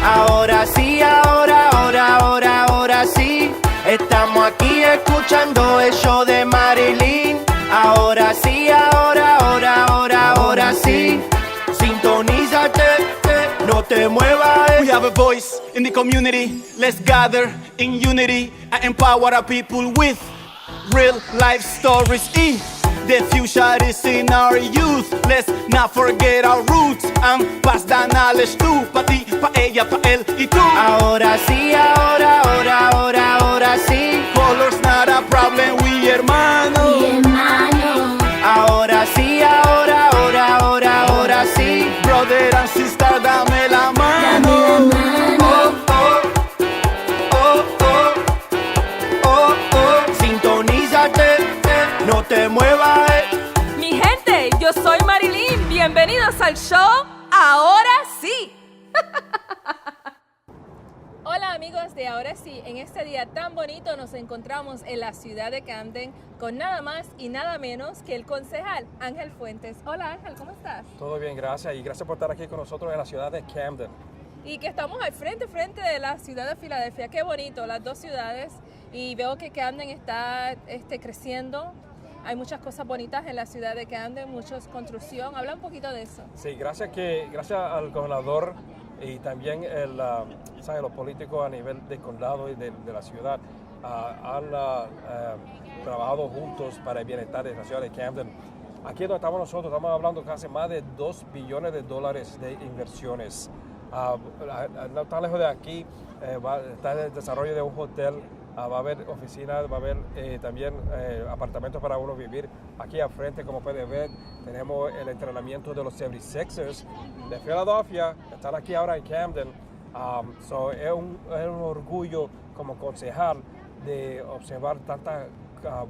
Ahora sí, ahora sí. Estamos aquí escuchando el show de Marilyn. Ahora sí, ahora sí. Sintonízate, no te muevas. We have a voice in the community. Let's gather in unity and empower our people with real life stories. The future is in our youth. Let's not forget our roots and pass that knowledge to pa' ti, pa' ella, pa' él y tú. Ahora sí, ahora sí. Color's not a problem, we hermanos. Ahora sí, ahora sí. Brother and sister, dame la mano. Sintonízate, no te muevas. Mi gente, yo soy Marilyn. Bienvenidos al show Ahora Sí. Hola amigos de Ahora Sí, en este día tan bonito nos encontramos en la ciudad de Camden con nada más y nada menos que el concejal Angel Fuentes. Hola Ángel, ¿cómo estás? Todo bien, gracias. Y gracias por estar aquí con nosotros en la ciudad de Camden. Y que estamos al frente de la ciudad de Filadelfia. Qué bonito, las dos ciudades. Y veo que Camden está creciendo. Hay muchas cosas bonitas en la ciudad de Camden, mucha construcción. Habla un poquito de eso. Sí, gracias al gobernador y también los políticos a nivel del condado y de la ciudad han trabajado juntos para el bienestar de la ciudad de Camden. Aquí donde estamos nosotros, estamos hablando casi más de $2 billones de inversiones. No tan lejos de aquí está el desarrollo de un hotel. Va a haber oficinas, va a haber también apartamentos para uno vivir. Aquí al frente, como pueden ver, tenemos el entrenamiento de los 76ers de Filadelfia. Están aquí ahora en Camden. Es un orgullo como concejal de observar tantas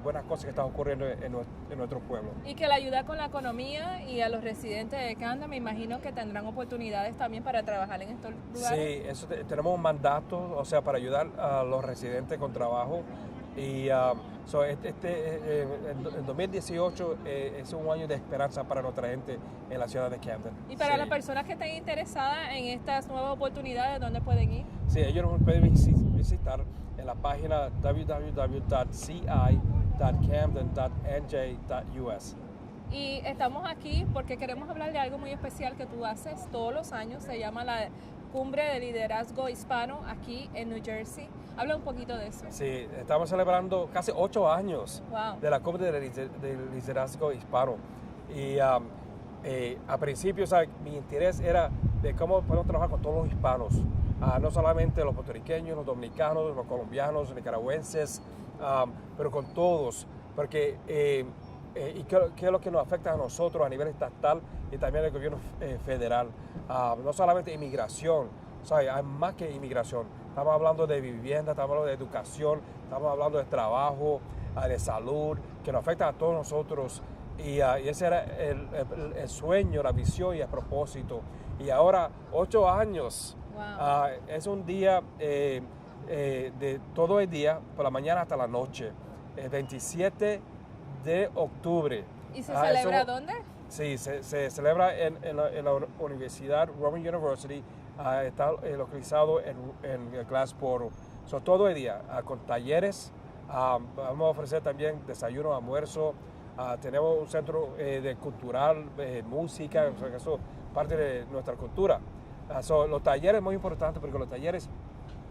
buenas cosas que están ocurriendo en nuestro pueblo. Y que la ayuda con la economía y a los residentes de Camden, me imagino que tendrán oportunidades también para trabajar en estos lugares. Sí, tenemos un mandato, o sea, para ayudar a los residentes con trabajo. Y en 2018 es un año de esperanza para nuestra gente en la ciudad de Camden. Y para las personas que estén interesadas en estas nuevas oportunidades, ¿dónde pueden ir? Sí, ellos nos pueden visitar en la página www.ci.camden.nj.us. Y estamos aquí porque queremos hablar de algo muy especial que tú haces todos los años. Se llama la Cumbre de Liderazgo Hispano aquí en New Jersey. Habla un poquito de eso. Sí, estamos celebrando casi 8 años de la Cumbre de Liderazgo Hispano. Y a principio, mi interés era de cómo podemos trabajar con todos los hispanos. No solamente los puertorriqueños, los dominicanos, los colombianos, los nicaragüenses, pero con todos. Porque y qué es lo que nos afecta a nosotros a nivel estatal y también al gobierno federal. No solamente inmigración, hay más que inmigración. Estamos hablando de vivienda, estamos hablando de educación, estamos hablando de trabajo, de salud, que nos afecta a todos nosotros. Y ese era el sueño, la visión y el propósito. Y ahora, 8 años, es un día de todo el día, por la mañana hasta la noche, el 27 de octubre. ¿Y se celebra dónde? Sí, se celebra en la Universidad Rowan University. Está localizado en Glassboro. Todo el día, con talleres. Vamos a ofrecer también desayuno, almuerzo. Tenemos un centro cultural, música, eso es parte de nuestra cultura. Los talleres es muy importante porque los talleres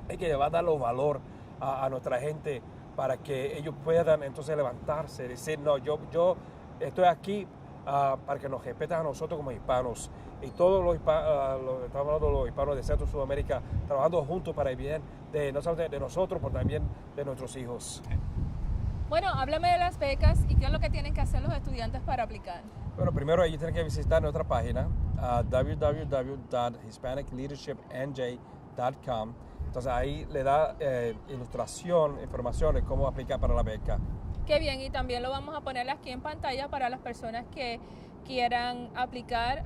hay que dar los valor a nuestra gente para que ellos puedan entonces levantarse y decir, no, yo estoy aquí para que nos respeten a nosotros como hispanos. Y todos los hispanos, estamos hablando de los hispanos de Centro Sudamérica, trabajando juntos para el bien no solamente de nosotros, pero también de nuestros hijos. Bueno, háblame de las becas y qué es lo que tienen que hacer los estudiantes para aplicar. Bueno, primero ellos tienen que visitar nuestra página, www.hispanicleadershipnj.com. Entonces ahí le da información de cómo aplicar para la beca. Qué bien, y también lo vamos a poner aquí en pantalla para las personas que quieran aplicar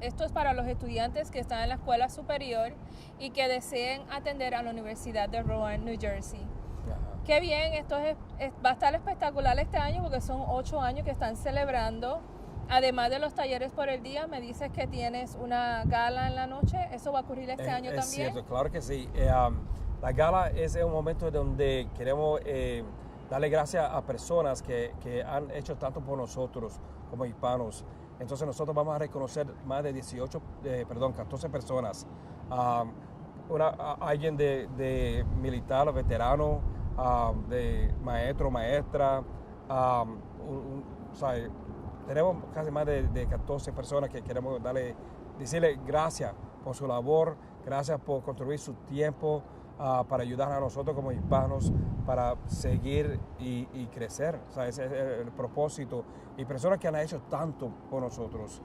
esto es para los estudiantes que están en la escuela superior y que deseen atender a la Universidad de Rowan, New Jersey. Qué bien, esto va a estar espectacular este año porque son 8 años que están celebrando Además de los talleres por el día, me dices que tienes una gala en la noche. ¿Eso va a ocurrir este año es también? Cierto, claro que sí. La gala es un momento donde queremos darle gracias a personas que han hecho tanto por nosotros como hispanos. Entonces nosotros vamos a reconocer más de 14 personas. Alguien de militar, veterano, de maestro, maestra, tenemos casi más de 14 personas que queremos decirle gracias por su labor, gracias por contribuir su tiempo para ayudar a nosotros como hispanos, para seguir y crecer. Ese es el propósito. Y personas que han hecho tanto por nosotros.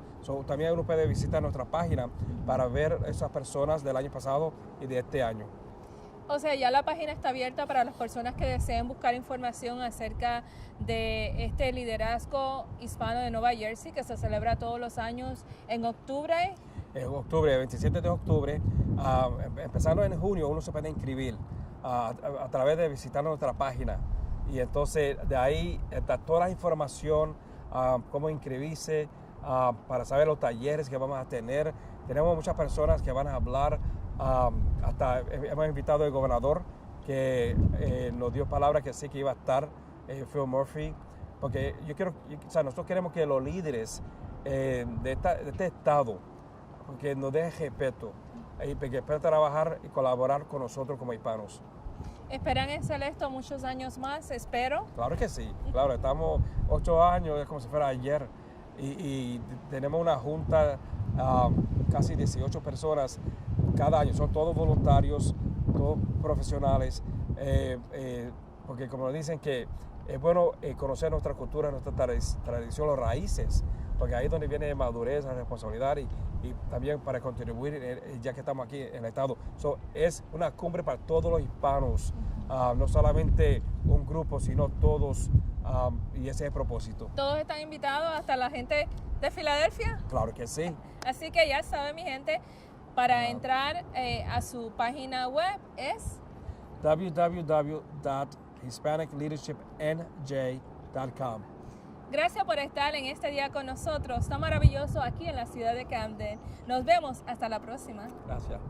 También uno puede visitar nuestra página para ver esas personas del año pasado y de este año. O sea, ya la página está abierta para las personas que deseen buscar información acerca de este liderazgo hispano de Nueva Jersey que se celebra todos los años en octubre. En octubre, el 27 de octubre, empezando en junio, uno se puede inscribir a través de visitar nuestra página. Y entonces de ahí está toda la información, cómo inscribirse, para saber los talleres que vamos a tener. Tenemos muchas personas que van a hablar. Hasta hemos invitado al gobernador que nos dio palabra que sí que iba a estar, Phil Murphy, porque nosotros queremos que los líderes de este estado que nos den respeto y que puedan trabajar y colaborar con nosotros como hispanos. ¿Esperan hacer esto muchos años más? Espero. Claro que sí, claro, estamos 8 años, es como si fuera ayer, y tenemos una junta, casi 18 personas cada año, son todos voluntarios, todos profesionales, porque como dicen que es bueno conocer nuestra cultura, nuestra tradición, las raíces, porque ahí es donde viene madurez, la responsabilidad y también para contribuir ya que estamos aquí en el estado. Es una cumbre para todos los hispanos, no solamente un grupo, sino todos, y ese es el propósito. ¿Todos están invitados, hasta la gente de Filadelfia? Claro que sí. Así que ya saben, mi gente, para entrar a su página web es www.hispanicleadershipnj.com. Gracias por estar en este día con nosotros, tan maravilloso aquí en la ciudad de Camden. Nos vemos hasta la próxima. Gracias.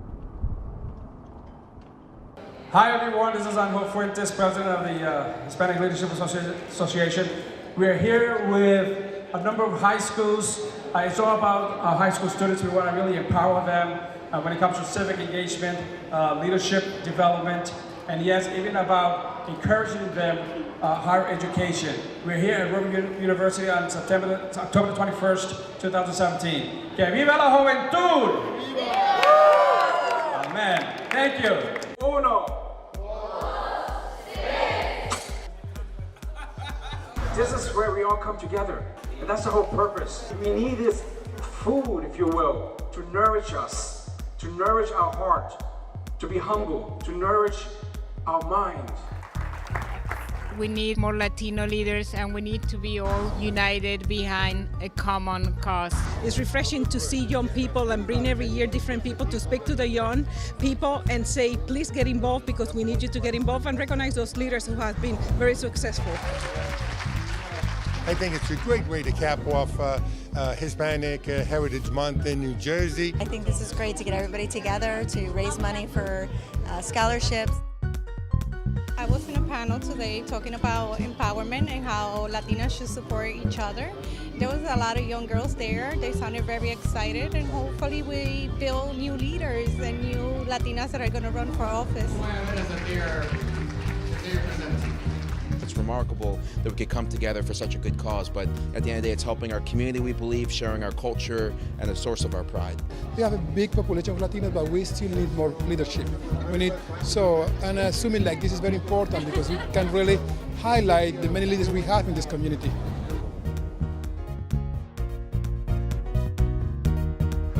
Hi everyone, this is Angel Fuentes, president of the Hispanic Leadership Association. We are here with a number of high schools. It's all about high school students. We want to really empower them when it comes to civic engagement, leadership development, and yes, even about encouraging them higher education. We're here at Rubin University on October 21st, 2017. ¡Que viva la juventud! ¡Viva! Amen. Thank you. Uno. This is where we all come together, and that's the whole purpose. We need this food, if you will, to nourish us, to nourish our heart, to be humble, to nourish our mind. We need more Latino leaders, and we need to be all united behind a common cause. It's refreshing to see young people and bring every year different people to speak to the young people and say, please get involved because we need you to get involved, and recognize those leaders who have been very successful. I think it's a great way to cap off Hispanic Heritage Month in New Jersey. I think this is great to get everybody together to raise money for scholarships. I was in a panel today talking about empowerment and how Latinas should support each other. There was a lot of young girls there. They sounded very excited, and hopefully we build new leaders and new Latinas that are going to run for office. It's remarkable that we could come together for such a good cause, but at the end of the day, it's helping our community, we believe, sharing our culture, and the source of our pride. We have a big population of Latinos, but we still need more leadership. And assuming like this is very important because we can really highlight the many leaders we have in this community.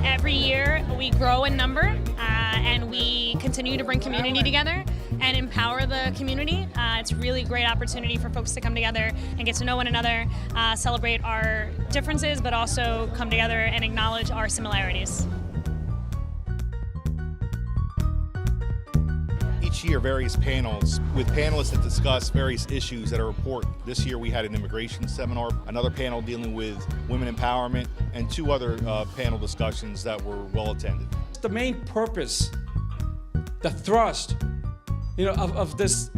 Every year we grow in number and we continue to bring community together and empower the community. It's a really great opportunity for folks to come together and get to know one another, celebrate our differences, but also come together and acknowledge our similarities. Each each year various panels with panelists that discuss various issues that are important. This year we had an immigration seminar, another panel dealing with women empowerment, and 2 other panel discussions that were well attended. The main purpose, the thrust, of this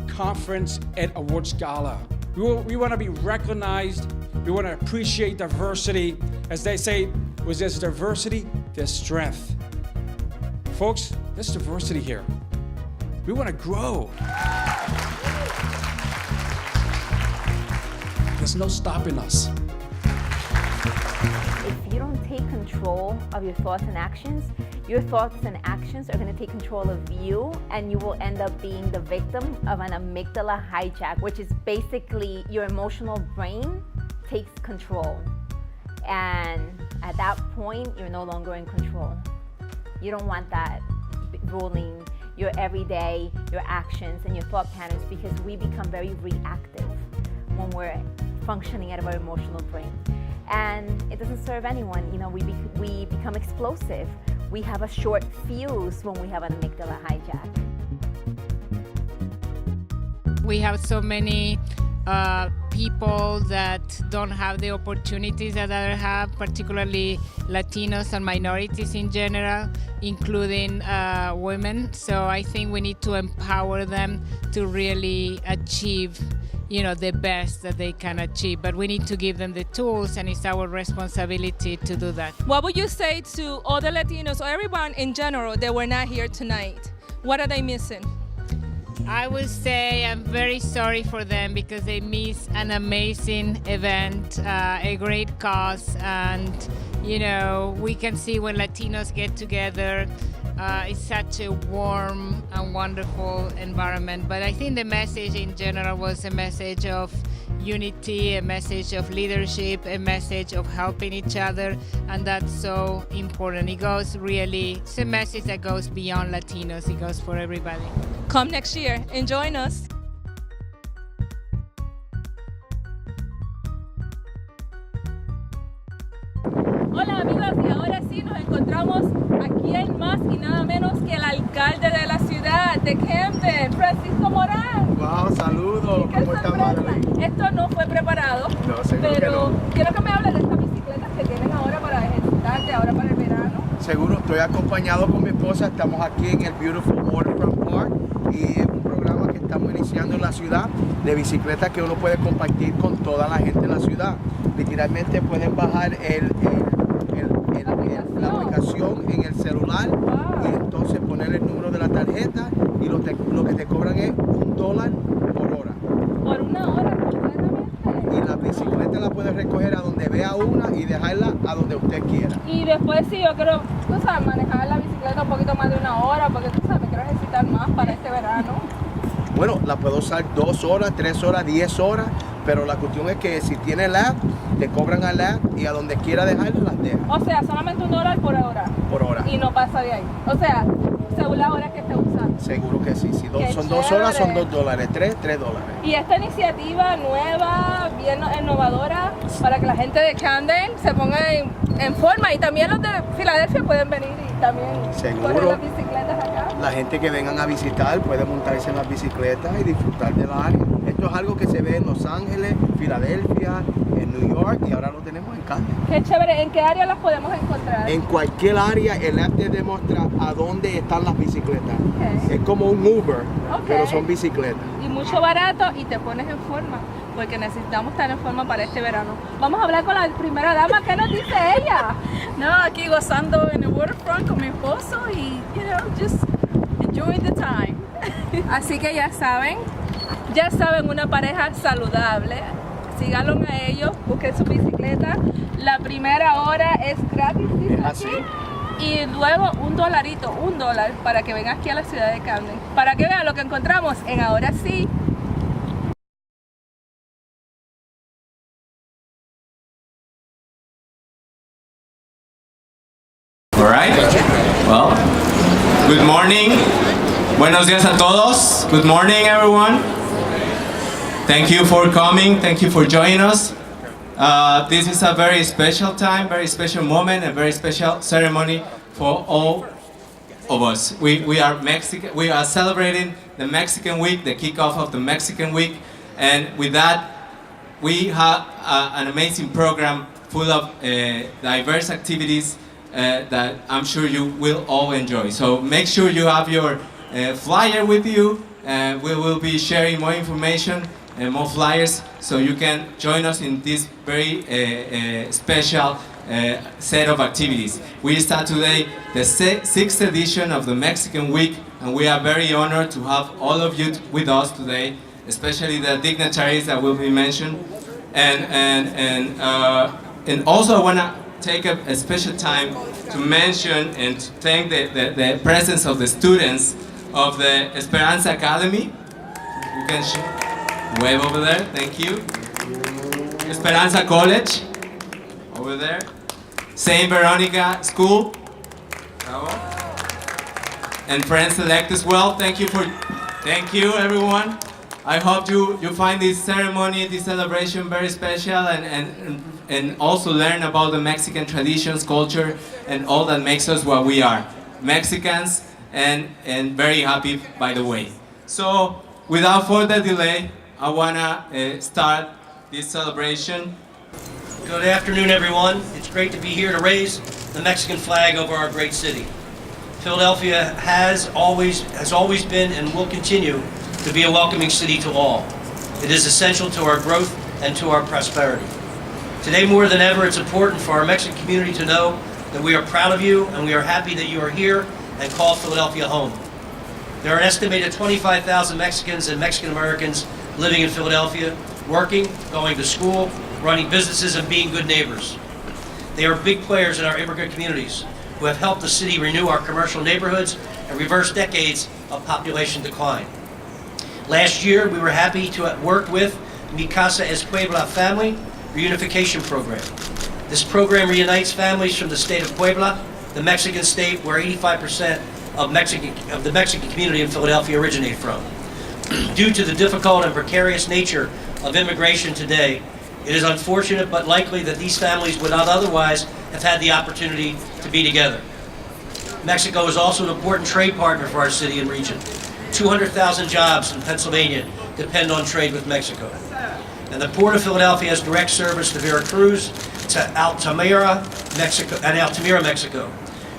conference and awards gala. We want to be recognized. We want to appreciate diversity. As they say, with this diversity, there's strength. Folks, there's diversity here. We want to grow. There's no stopping us. If you don't take control of your thoughts and actions, your thoughts and actions are going to take control of you, and you will end up being the victim of an amygdala hijack, which is basically your emotional brain takes control. And at that point, you're no longer in control. You don't want that ruling your everyday, your actions, and your thought patterns, because we become very reactive when we're functioning out of our emotional brain. And it doesn't serve anyone. We become explosive. We have a short fuse when we have an amygdala hijack. We have so many people that don't have the opportunities that others have, particularly Latinos and minorities in general, including women. So I think we need to empower them to really achieve the best that they can achieve, but we need to give them the tools, and it's our responsibility to do that. What would you say to other Latinos or everyone in general that were not here tonight? What are they missing? I would say I'm very sorry for them because they missed an amazing event, a great cause, and we can see when Latinos get together, it's such a warm and wonderful environment. But I think the message in general was a message of unity, a message of leadership, a message of helping each other, and that's so important. It's a message that goes beyond Latinos, it goes for everybody. Come next year and join us. Hola amigos, y ahora sí nos encontramos aquí en más y nada menos que el alcalde de la ciudad de Camden, Francisco Morán. Wow, saludos. ¿Cómo está Marilyn? Esto no fue preparado, no, seguro pero que no. Quiero que me hables de estas bicicletas que tienen ahora para ejercitarte, ahora para el verano. Seguro, estoy acompañado con mi esposa, estamos aquí en el Beautiful Waterfront Park y es un programa que estamos iniciando en la ciudad de bicicletas que uno puede compartir con toda la gente en la ciudad. Literalmente pueden bajar la aplicación en el celular y entonces poner el número de la tarjeta y lo que te cobran es $1 por hora. ¿Por una hora completamente? Y la bicicleta la puedes recoger a donde vea una y dejarla a donde usted quiera. Y después si yo quiero, manejar la bicicleta un poquito más de una hora, porque me quiero ejercitar más para este verano. Bueno, la puedo usar 2 horas, 3 horas, 10 horas, pero la cuestión es que si tiene la app, te cobran al app y a donde quiera dejarla las deja. O sea, solamente $1 por hora. Por hora. Y no pasa de ahí. O sea, según la hora que esté usando. Seguro que sí. Si son 2 chévere. horas, son $2. 3 $3. Y esta iniciativa nueva, bien innovadora, para que la gente de Camden se ponga en forma, y también los de Filadelfia pueden venir y también correr las bicicletas acá. La gente que vengan a visitar puede montarse en las bicicletas y disfrutar del área. Esto es algo que se ve en Los Ángeles, Filadelfia, en New York, y ahora lo tenemos en Camden. Qué chévere. ¿En qué área las podemos encontrar? En cualquier área, el app te demuestra a dónde están las bicicletas. Es como un Uber, pero son bicicletas. Y mucho barato, y te pones en forma, porque necesitamos estar en forma para este verano. Vamos a hablar con la primera dama. ¿Qué nos dice ella? No, aquí gozando en el waterfront con mi esposo y, just enjoying the time. Así que ya saben, una pareja saludable. Síganlo a ellos, busquen su bicicleta. La primera hora es gratis, dice así. Y luego $1 para que vengan aquí a la ciudad de Camden, para que vean lo que encontramos en Ahora Sí. All right. Well, good morning. Buenos días a todos. Good morning, everyone. Thank you for coming. Thank you for joining us. This is a very special time, very special moment, a very special ceremony for all of us. We are Mexican. We are celebrating the Mexican Week, the kickoff of the Mexican Week, and with that, we have an amazing program full of diverse activities that I'm sure you will all enjoy. So make sure you have your flyer with you. We will be sharing more information and more flyers so you can join us in this very special set of activities. We start today the 6th edition of the Mexican Week, and we are very honored to have all of you with us today, especially the dignitaries that will be mentioned. And also I want to take a special time to mention and to thank the presence of the students of the Esperanza Academy. You can wave over there, thank you. Esperanza College, over there. Saint Veronica School, bravo. And friends select as well. Thank you everyone. I hope you find this ceremony, this celebration very special and also learn about the Mexican traditions, culture, and all that makes us what we are, Mexicans, and very happy, by the way. So, without further delay, I wanna start this celebration. Good afternoon, everyone. It's great to be here to raise the Mexican flag over our great city. Philadelphia has always been and will continue to be a welcoming city to all. It is essential to our growth and to our prosperity. Today, more than ever, it's important for our Mexican community to know that we are proud of you and we are happy that you are here and call Philadelphia home. There are an estimated 25,000 Mexicans and Mexican Americans living in Philadelphia, working, going to school, running businesses, and being good neighbors. They are big players in our immigrant communities who have helped the city renew our commercial neighborhoods and reverse decades of population decline. Last year, we were happy to work with Mi Casa es Puebla Family Reunification Program. This program reunites families from the state of Puebla, the Mexican state where 85% of the Mexican community in Philadelphia originate from. Due to the difficult and precarious nature of immigration today, it is unfortunate but likely that these families would not otherwise have had the opportunity to be together. Mexico is also an important trade partner for our city and region. 200,000 jobs in Pennsylvania depend on trade with Mexico. And the Port of Philadelphia has direct service to Veracruz, to Altamira, Mexico.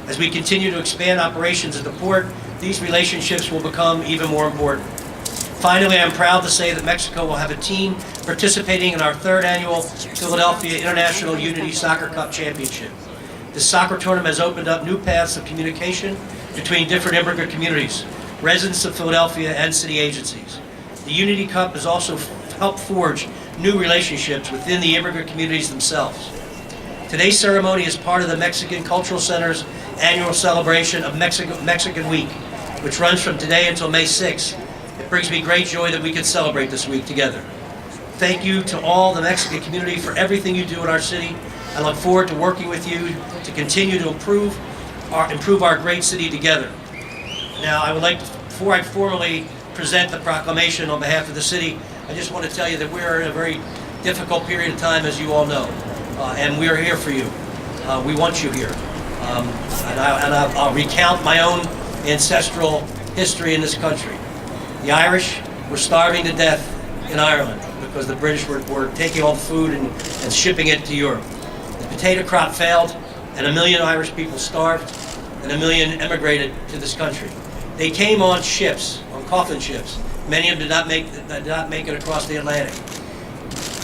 As we continue to expand operations at the port, these relationships will become even more important. Finally, I'm proud to say that Mexico will have a team participating in our 3rd annual Philadelphia International Unity Soccer Cup Championship. This soccer tournament has opened up new paths of communication between different immigrant communities, residents of Philadelphia, and city agencies. The Unity Cup has also helped forge new relationships within the immigrant communities themselves. Today's ceremony is part of the Mexican Cultural Center's annual celebration of Mexican Week, which runs from today until May 6th. It brings me great joy that we can celebrate this week together. Thank you to all the Mexican community for everything you do in our city. I look forward to working with you to continue to improve our great city together. Now, I would like to, before I formally present the proclamation on behalf of the city, I just want to tell you that we're in a very difficult period of time, as you all know, and we are here for you. We want you here. I'll recount my own ancestral history in this country. The Irish were starving to death in Ireland because the British were taking all the food and shipping it to Europe. The potato crop failed, and 1 million Irish people starved, and 1 million emigrated to this country. They came on ships, on coffin ships. Many of them did not make it across the Atlantic.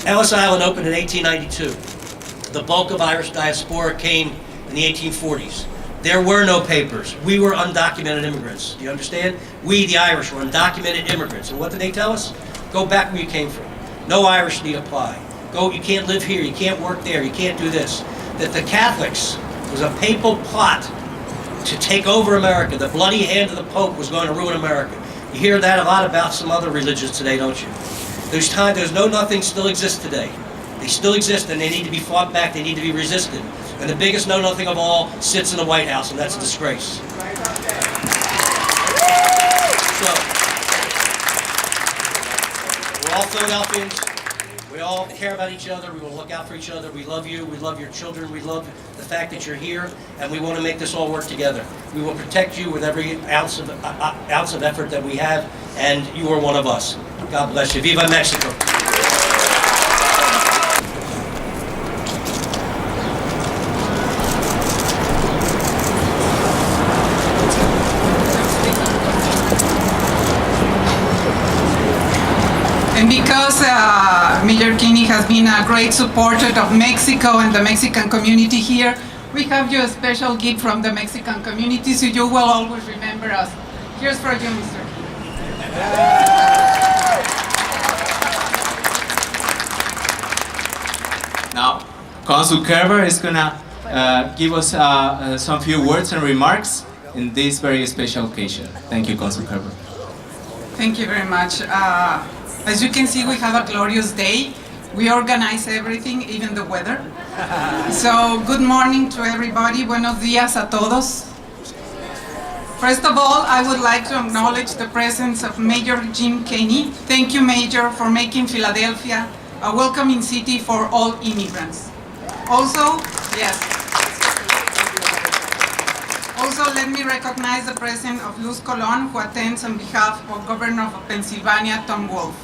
Ellis Island opened in 1892. The bulk of Irish diaspora came in the 1840s. There were no papers. We were undocumented immigrants. Do you understand? We, the Irish, were undocumented immigrants. And what did they tell us? Go back where you came from. No Irish need apply. You can't live here, you can't work there, you can't do this. That the Catholics was a papal plot to take over America. The bloody hand of the Pope was going to ruin America. You hear that a lot about some other religions today, don't you? There's no nothing still exists today. They still exist and they need to be fought back, they need to be resisted. And the biggest know-nothing of all sits in the White House, and that's a disgrace. So, we're all Philadelphians, We all care about each other. We will look out for each other. We love you. We love your children. We love the fact that you're here, and we want to make this all work together. We will protect you with every ounce of effort that we have, and you are one of us. God bless you. Viva Mexico. And because Mayor Kinney has been a great supporter of Mexico and the Mexican community here, we have you a special gift from the Mexican community, so you will always remember us. Here's for you, Mr. Now, Consul Kerber is gonna give us some few words and remarks in this very special occasion. Thank you, Consul Kerber. Thank you very much. As you can see, we have a glorious day. We organize everything, even the weather. So, good morning to everybody. Buenos días a todos. First of all, I would like to acknowledge the presence of Mayor Jim Kenney. Thank you, Mayor, for making Philadelphia a welcoming city for all immigrants. Also, yes. Also, let me recognize the presence of Luz Colon, who attends on behalf of Governor of Pennsylvania, Tom Wolf.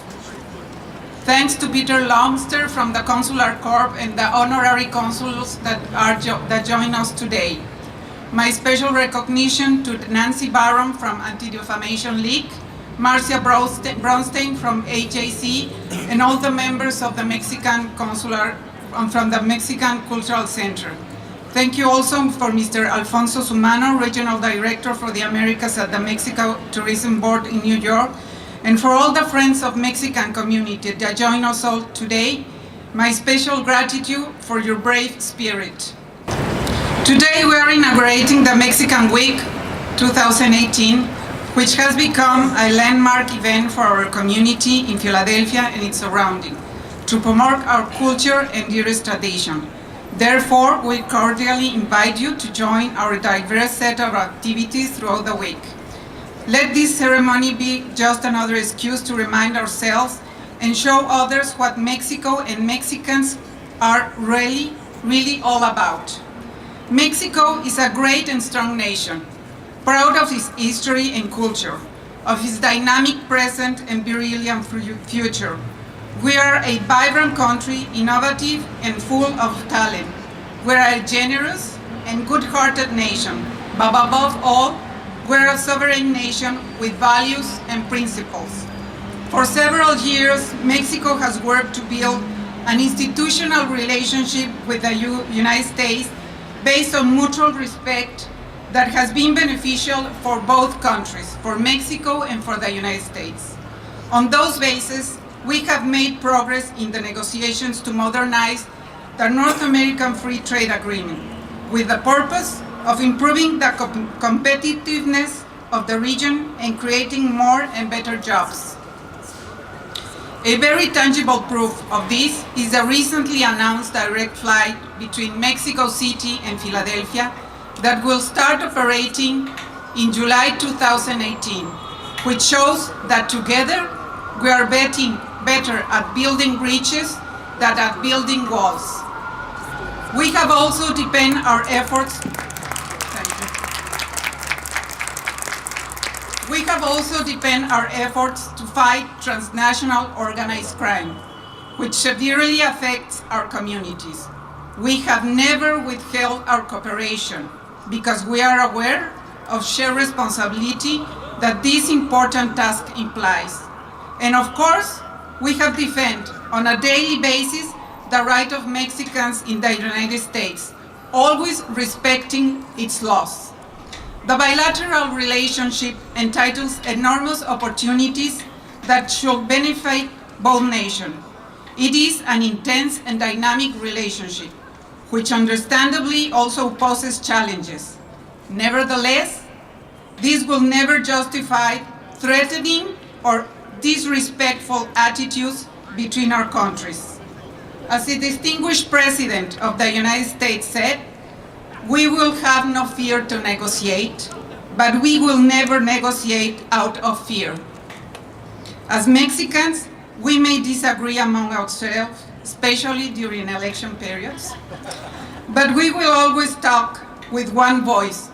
Thanks to Peter Longster from the Consular Corps and the honorary consuls that join us today. My special recognition to Nancy Barron from Anti-Defamation League, Marcia Bronstein from AJC, and all the members of the Mexican Consular from the Mexican Cultural Center. Thank you also for Mr. Alfonso Sumano, Regional Director for the Americas at the Mexico Tourism Board in New York, and for all the friends of Mexican community that join us all today, my special gratitude for your brave spirit. Today we are inaugurating the Mexican Week 2018, which has become a landmark event for our community in Philadelphia and its surrounding, to promote our culture and dearest tradition. Therefore, we cordially invite you to join our diverse set of activities throughout the week. Let this ceremony be just another excuse to remind ourselves and show others what Mexico and Mexicans are really all about. Mexico is a great and strong nation, proud of its history and culture, of its dynamic present and brilliant future. We are a vibrant country, innovative and full of talent. We are a generous and good-hearted nation, but above all, we are a sovereign nation with values and principles. For several years, Mexico has worked to build an institutional relationship with the United States based on mutual respect that has been beneficial for both countries, for Mexico and for the United States. On those bases, we have made progress in the negotiations to modernize the North American Free Trade Agreement with the purpose of improving the competitiveness of the region and creating more and better jobs. A very tangible proof of this is the recently announced direct flight between Mexico City and Philadelphia that will start operating in July 2018, which shows that together we are better at building bridges than at building walls. We have also deepened our efforts. We have also deepened our efforts to fight transnational organized crime, which severely affects our communities. We have never withheld our cooperation because we are aware of shared responsibility that this important task implies. And of course, we have defended on a daily basis the right of Mexicans in the United States, always respecting its laws. The bilateral relationship entitles enormous opportunities that should benefit both nations. It is an intense and dynamic relationship, which understandably also poses challenges. Nevertheless, this will never justify threatening or disrespectful attitudes between our countries. As the distinguished President of the United States said, we will have no fear to negotiate, but we will never negotiate out of fear. As Mexicans, We may disagree among ourselves, especially during election periods, but we will always talk with one voice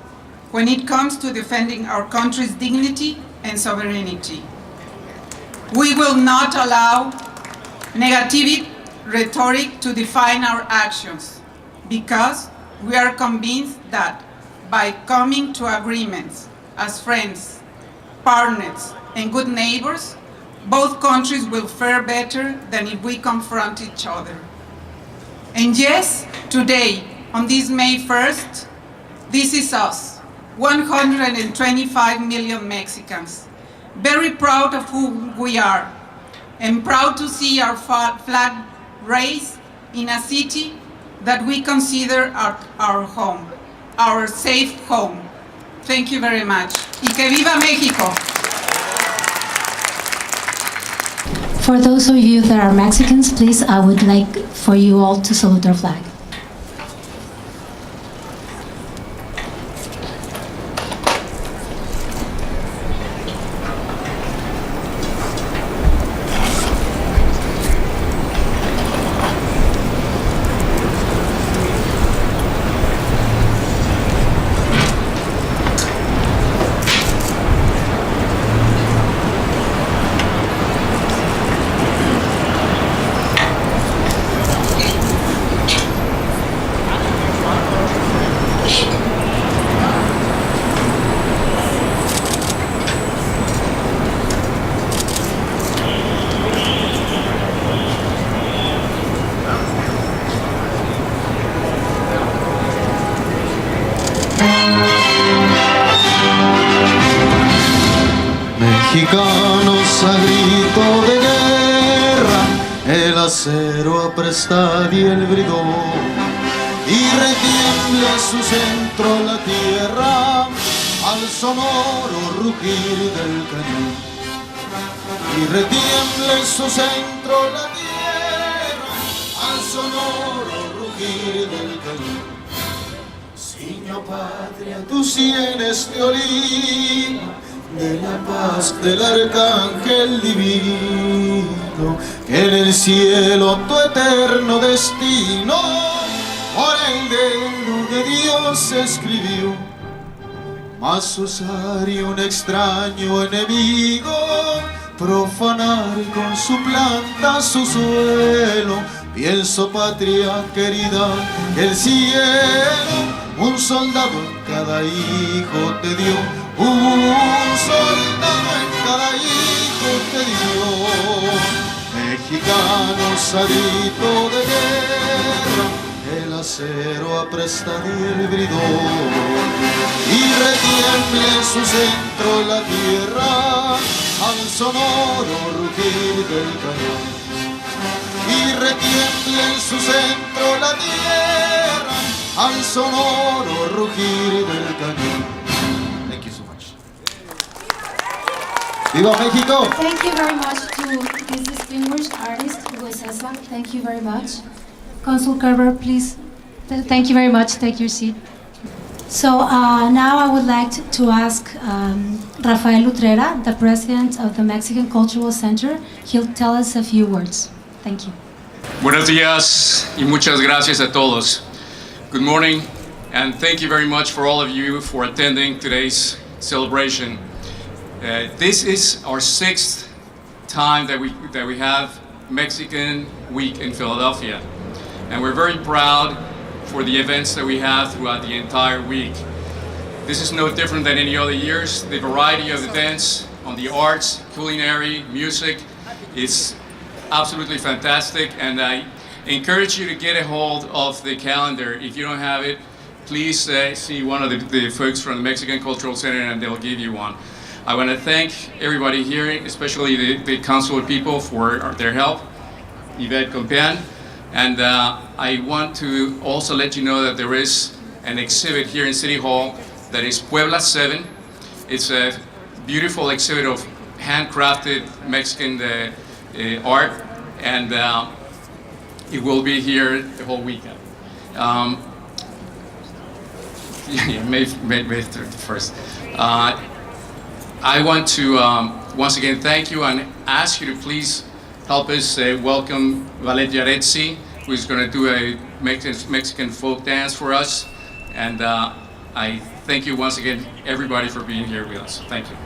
when it comes to defending our country's dignity and sovereignty. We will not allow negative rhetoric to define our actions, because we are convinced that by coming to agreements as friends, partners, and good neighbors, both countries will fare better than if we confront each other. And yes, today, on this May 1st, this is us, 125 million Mexicans, very proud of who we are, and proud to see our flag raised in a city that we consider our home, our safe home. Thank you very much. Y que viva México! For those of you that are Mexicans, please, I would like for you all to salute our flag. Mexicanos a grito de guerra, el acero apresta y el bridón, y retiembla su centro la tierra al sonoro rugir del cañón. Y retiembla su centro la tierra al sonoro rugir del cañón. Ciño patria, tus sienes de oliva, de la paz del arcángel divino, que en el cielo tu eterno destino por el dedo de Dios escribió. Mas osaría un extraño enemigo profanar con su planta su suelo. Pienso, patria querida, que el cielo un soldado en cada hijo te dio. Un soldado en cada hijo te dio. Mexicanos a grito de guerra, el acero apresta y el bridón, y retiemble en su centro la tierra al sonoro rugir del cañón. Y retiemble en su centro la tierra al sonoro rugir del cañón. ¡Viva México! Thank you very much to this distinguished artist, César. Thank you very much. Consul Kerber, please. Thank you very much. Take your seat. So now I would like to ask Rafael Utrera, the president of the Mexican Cultural Center. He'll tell us a few words. Thank you. Buenos días y muchas gracias a todos. Good morning, and thank you very much for all of you for attending today's celebration. This is our 6th time that we have Mexican Week in Philadelphia, and we're very proud for the events that we have throughout the entire week. This is no different than any other years. The variety of events on the arts, culinary, music is absolutely fantastic, and I encourage you to get a hold of the calendar. If you don't have it, please see one of the folks from the Mexican Cultural Center and they'll give you one. I want to thank everybody here, especially the consular people for their help, Yvette Compian, and I want to also let you know that there is an exhibit here in City Hall that is Puebla 7. It's a beautiful exhibit of handcrafted Mexican art, and it will be here the whole weekend. May 31st. I want to once again thank you and ask you to please help us welcome Valet Yaretsi, who is going to do a Mexican folk dance for us. And I thank you once again, everybody, for being here with us. Thank you.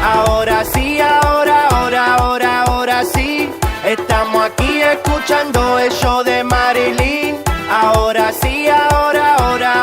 Ahora sí, ahora sí. Estamos aquí escuchando el show de Marilyn. Ahora sí, ahora